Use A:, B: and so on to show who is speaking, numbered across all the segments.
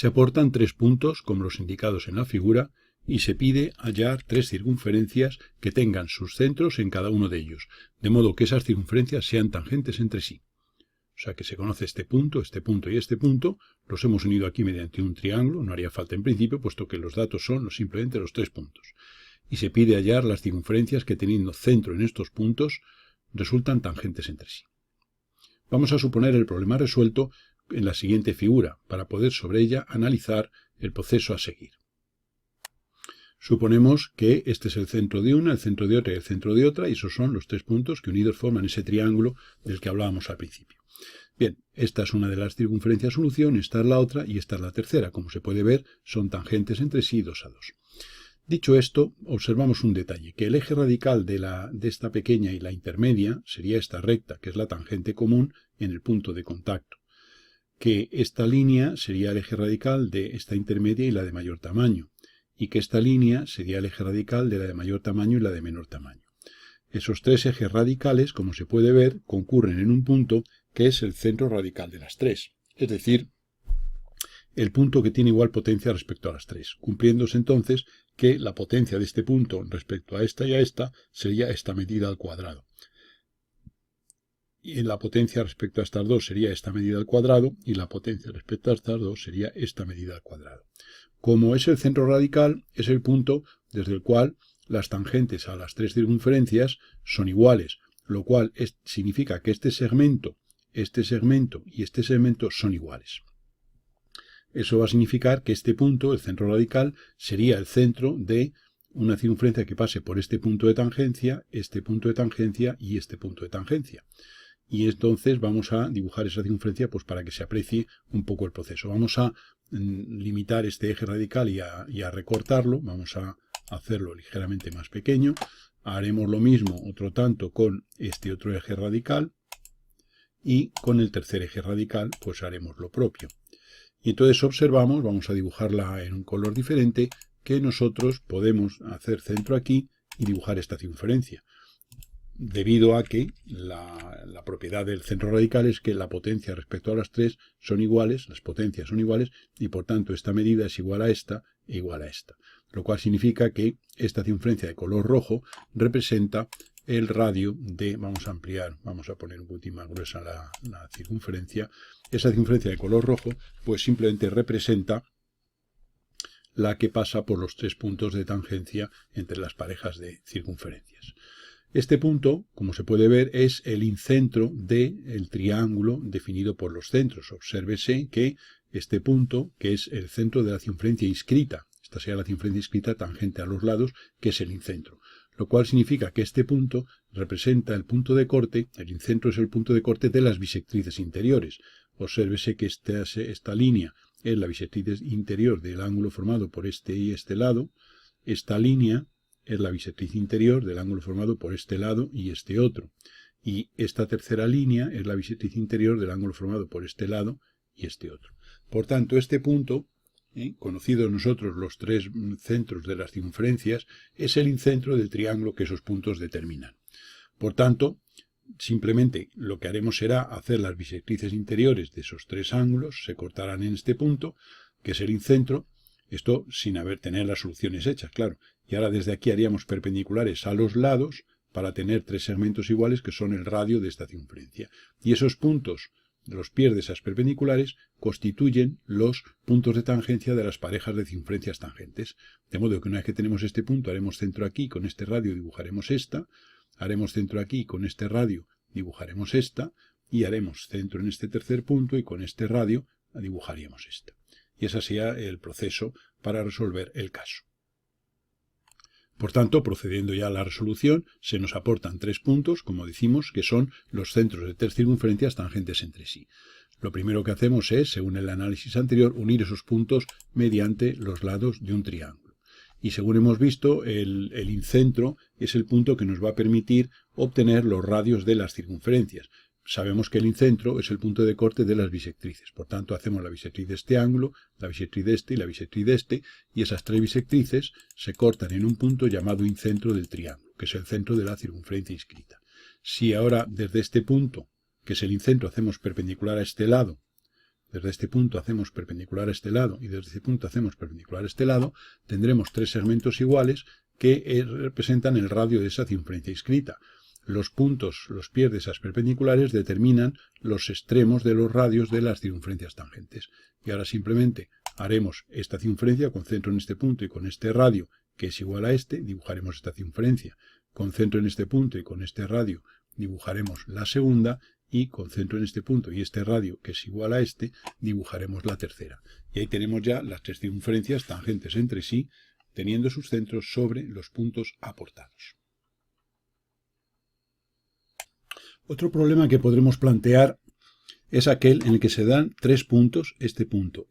A: Se aportan 3 puntos, como los indicados en la figura, y se pide hallar 3 circunferencias que tengan sus centros en cada uno de ellos, de modo que esas circunferencias sean tangentes entre sí. O sea que se conoce este punto y este punto, los hemos unido aquí mediante un triángulo, no haría falta en principio, puesto que los datos son simplemente los 3 puntos. Y se pide hallar las circunferencias que teniendo centro en estos puntos resultan tangentes entre sí. Vamos a suponer el problema resuelto en la siguiente figura, para poder sobre ella analizar el proceso a seguir. Suponemos que este es el centro de una, el centro de otra y el centro de otra, y esos son los 3 puntos que unidos forman ese triángulo del que hablábamos al principio. Bien, esta es una de las circunferencias solución, esta es la otra y esta es la tercera. Como se puede ver, son tangentes entre sí 2 a 2. Dicho esto, observamos un detalle, que el eje radical de esta pequeña y la intermedia sería esta recta, que es la tangente común en el punto de contacto. Que esta línea sería el eje radical de esta intermedia y la de mayor tamaño, y que esta línea sería el eje radical de la de mayor tamaño y la de menor tamaño. Esos 3 ejes radicales, como se puede ver, concurren en un punto que es el centro radical de las 3, es decir, el punto que tiene igual potencia respecto a las 3, cumpliéndose entonces que la potencia de este punto respecto a esta y a esta sería esta medida al cuadrado. Y la potencia respecto a estas 2 sería esta medida al cuadrado, y la potencia respecto a estas 2 sería esta medida al cuadrado. Como es el centro radical, es el punto desde el cual las tangentes a las 3 circunferencias son iguales, lo cual significa que este segmento y este segmento son iguales. Eso va a significar que este punto, el centro radical, sería el centro de una circunferencia que pase por este punto de tangencia y este punto de tangencia. Y entonces vamos a dibujar esa circunferencia pues para que se aprecie un poco el proceso. Vamos a limitar este eje radical y a recortarlo. Vamos a hacerlo ligeramente más pequeño. Haremos lo mismo otro tanto con este otro eje radical. Y con el tercer eje radical pues haremos lo propio. Y entonces observamos, vamos a dibujarla en un color diferente, que nosotros podemos hacer centro aquí y dibujar esta circunferencia. Debido a que la propiedad del centro radical es que la potencia respecto a las 3 son iguales, las potencias son iguales, y por tanto esta medida es igual a esta e igual a esta. Lo cual significa que esta circunferencia de color rojo representa el radio de, vamos a ampliar, vamos a poner un poquitín más gruesa la circunferencia. Esa circunferencia de color rojo pues simplemente representa la que pasa por los 3 puntos de tangencia entre las parejas de circunferencias. Este punto, como se puede ver, es el incentro del triángulo definido por los centros. Obsérvese que este punto, que es el centro de la circunferencia inscrita, esta sería la circunferencia inscrita tangente a los lados, que es el incentro. Lo cual significa que este punto representa el punto de corte, el incentro es el punto de corte de las bisectrices interiores. Obsérvese que esta línea es la bisectriz interior del ángulo formado por este y este lado. Esta línea es la bisectriz interior del ángulo formado por este lado y este otro. Y esta tercera línea es la bisectriz interior del ángulo formado por este lado y este otro. Por tanto, este punto, conocidos nosotros los 3 centros de las circunferencias, es el incentro del triángulo que esos puntos determinan. Por tanto, simplemente lo que haremos será hacer las bisectrices interiores de esos 3 ángulos, se cortarán en este punto, que es el incentro. Esto sin tener las soluciones hechas, claro. Y ahora desde aquí haríamos perpendiculares a los lados para tener 3 segmentos iguales que son el radio de esta circunferencia. Y esos puntos, los pies de esas perpendiculares, constituyen los puntos de tangencia de las parejas de circunferencias tangentes. De modo que una vez que tenemos este punto, haremos centro aquí, con este radio dibujaremos esta, haremos centro aquí, con este radio dibujaremos esta, y haremos centro en este tercer punto y con este radio dibujaríamos esta. Y ese sería el proceso para resolver el caso. Por tanto, procediendo ya a la resolución, se nos aportan 3 puntos, como decimos, que son los centros de 3 circunferencias tangentes entre sí. Lo primero que hacemos es, según el análisis anterior, unir esos puntos mediante los lados de un triángulo. Y según hemos visto, el incentro es el punto que nos va a permitir obtener los radios de las circunferencias. Sabemos que el incentro es el punto de corte de las bisectrices. Por tanto, hacemos la bisectriz de este ángulo, la bisectriz de este y la bisectriz de este, y esas 3 bisectrices se cortan en un punto llamado incentro del triángulo, que es el centro de la circunferencia inscrita. Si ahora desde este punto, que es el incentro, hacemos perpendicular a este lado, desde este punto hacemos perpendicular a este lado y desde este punto hacemos perpendicular a este lado, tendremos tres segmentos iguales que representan el radio de esa circunferencia inscrita. Los puntos, los pies de esas perpendiculares determinan los extremos de los radios de las circunferencias tangentes. Y ahora simplemente haremos esta circunferencia con centro en este punto y con este radio que es igual a este, dibujaremos esta circunferencia. Con centro en este punto y con este radio dibujaremos la segunda y con centro en este punto y este radio que es igual a este, dibujaremos la tercera. Y ahí tenemos ya las tres circunferencias tangentes entre sí, teniendo sus centros sobre los puntos aportados. Otro problema que podremos plantear es aquel en el que se dan tres puntos, este punto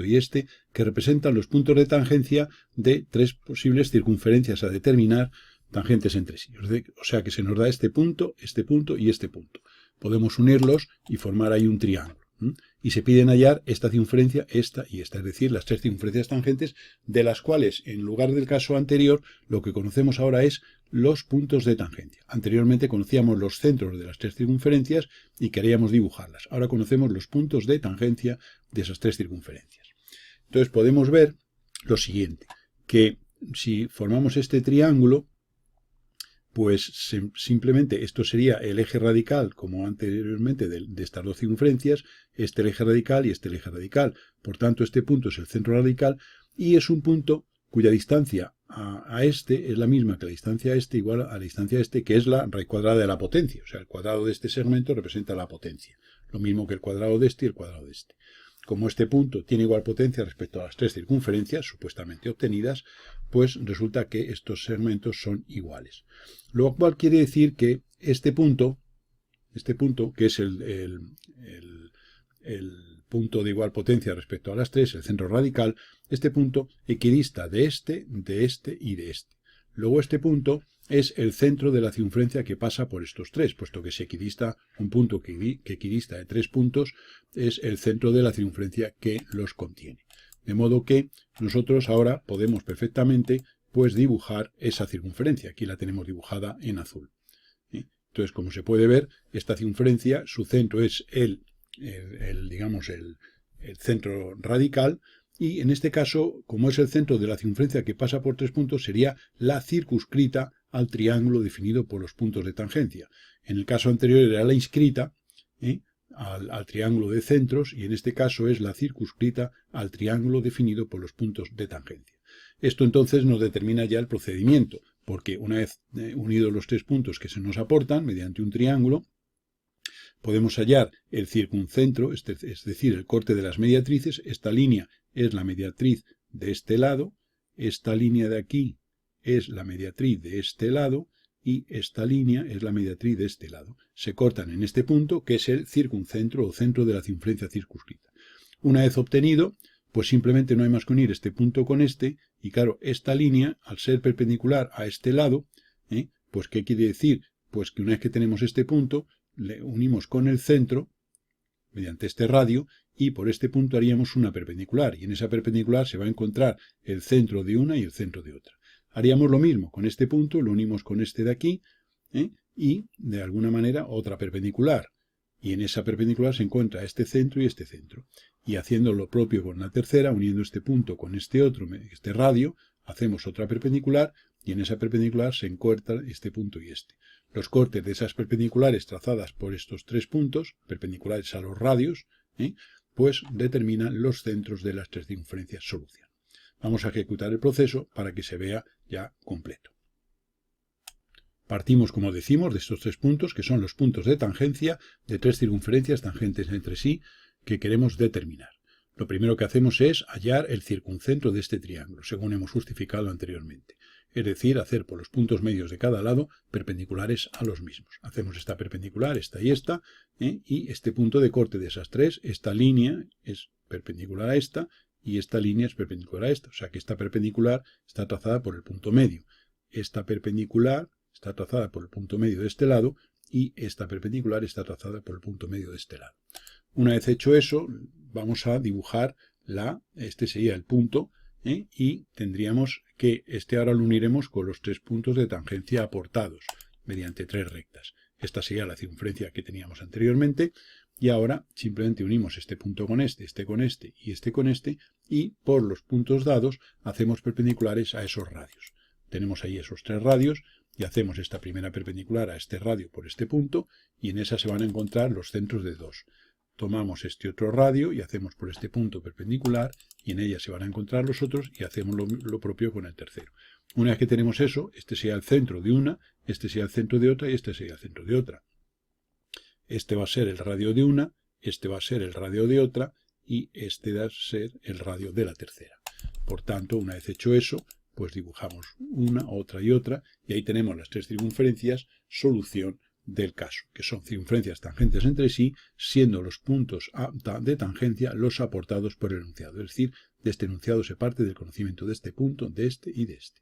A: y este, que representan los puntos de tangencia de tres posibles circunferencias a determinar tangentes entre sí. O sea que se nos da este punto y este punto. Podemos unirlos y formar ahí un triángulo. Y se piden hallar esta circunferencia, esta y esta, es decir, las tres circunferencias tangentes, de las cuales, en lugar del caso anterior, lo que conocemos ahora es los puntos de tangencia. Anteriormente conocíamos los centros de las tres circunferencias y queríamos dibujarlas. Ahora conocemos los puntos de tangencia de esas tres circunferencias. Entonces podemos ver lo siguiente, que si formamos este triángulo, pues simplemente esto sería el eje radical, como anteriormente de estas dos circunferencias, este el eje radical y este el eje radical. Por tanto, este punto es el centro radical y es un punto cuya distancia a este es la misma que la distancia a este, igual a la distancia a este, que es la raíz cuadrada de la potencia. O sea, el cuadrado de este segmento representa la potencia. Lo mismo que el cuadrado de este y el cuadrado de este. Como este punto tiene igual potencia respecto a las tres circunferencias supuestamente obtenidas, pues resulta que estos segmentos son iguales. Lo cual quiere decir que este punto que es el punto de igual potencia respecto a las tres, el centro radical, este punto equidista de este y de este. Luego este punto es el centro de la circunferencia que pasa por estos tres, puesto que si equidista un punto que equidista de tres puntos, es el centro de la circunferencia que los contiene. De modo que nosotros ahora podemos perfectamente pues dibujar esa circunferencia. Aquí la tenemos dibujada en azul. Entonces, como se puede ver, esta circunferencia, su centro es el centro radical, y en este caso, como es el centro de la circunferencia que pasa por tres puntos, sería la circunscrita al triángulo definido por los puntos de tangencia. En el caso anterior era la inscrita al triángulo de centros, y en este caso es la circunscrita al triángulo definido por los puntos de tangencia. Esto entonces nos determina ya el procedimiento, porque una vez unidos los tres puntos que se nos aportan mediante un triángulo, podemos hallar el circuncentro, es decir, el corte de las mediatrices. Esta línea es la mediatriz de este lado, esta línea de aquí es la mediatriz de este lado y esta línea es la mediatriz de este lado. Se cortan en este punto, que es el circuncentro o centro de la circunferencia circunscrita. Una vez obtenido, pues simplemente no hay más que unir este punto con este, y claro, esta línea, al ser perpendicular a este lado, pues ¿qué quiere decir? Pues que una vez que tenemos este punto, le unimos con el centro, mediante este radio, y por este punto haríamos una perpendicular, y en esa perpendicular se va a encontrar el centro de una y el centro de otra. Haríamos lo mismo con este punto, lo unimos con este de aquí, y de alguna manera otra perpendicular, y en esa perpendicular se encuentra este centro y este centro. Y haciendo lo propio con la tercera, uniendo este punto con este otro, este radio, hacemos otra perpendicular, y en esa perpendicular se encuentra este punto y este. Los cortes de esas perpendiculares trazadas por estos tres puntos, perpendiculares a los radios, pues determinan los centros de las tres circunferencias solución. Vamos a ejecutar el proceso para que se vea ya completo. Partimos, como decimos, de estos tres puntos, que son los puntos de tangencia de tres circunferencias tangentes entre sí que queremos determinar. Lo primero que hacemos es hallar el circuncentro de este triángulo, según hemos justificado anteriormente. Es decir, hacer por los puntos medios de cada lado perpendiculares a los mismos. Hacemos esta perpendicular, esta y este punto de corte de esas tres, esta línea es perpendicular a esta, y esta línea es perpendicular a esta. O sea que esta perpendicular está trazada por el punto medio. Esta perpendicular está trazada por el punto medio de este lado, y esta perpendicular está trazada por el punto medio de este lado. Una vez hecho eso, vamos a dibujar este sería el punto, y tendríamos que ahora lo uniremos con los tres puntos de tangencia aportados mediante tres rectas. Esta sería la circunferencia que teníamos anteriormente, Y ahora simplemente unimos este punto con este con este y este con este, y por los puntos dados hacemos perpendiculares a esos radios. Tenemos ahí esos 3 radios y hacemos esta primera perpendicular a este radio por este punto, y en esa se van a encontrar los centros de 2. Tomamos este otro radio y hacemos por este punto perpendicular, y en ella se van a encontrar los otros, y hacemos lo propio con el tercero. Una vez que tenemos eso, este sería el centro de una, este sería el centro de otra y este sería el centro de otra. Este va a ser el radio de una, este va a ser el radio de otra y este va a ser el radio de la tercera. Por tanto, una vez hecho eso, pues dibujamos una, otra y otra, y ahí tenemos las 3 circunferencias, solución del caso, que son circunferencias tangentes entre sí, siendo los puntos de tangencia los aportados por el enunciado. Es decir, de este enunciado se parte del conocimiento de este punto, de este y de este.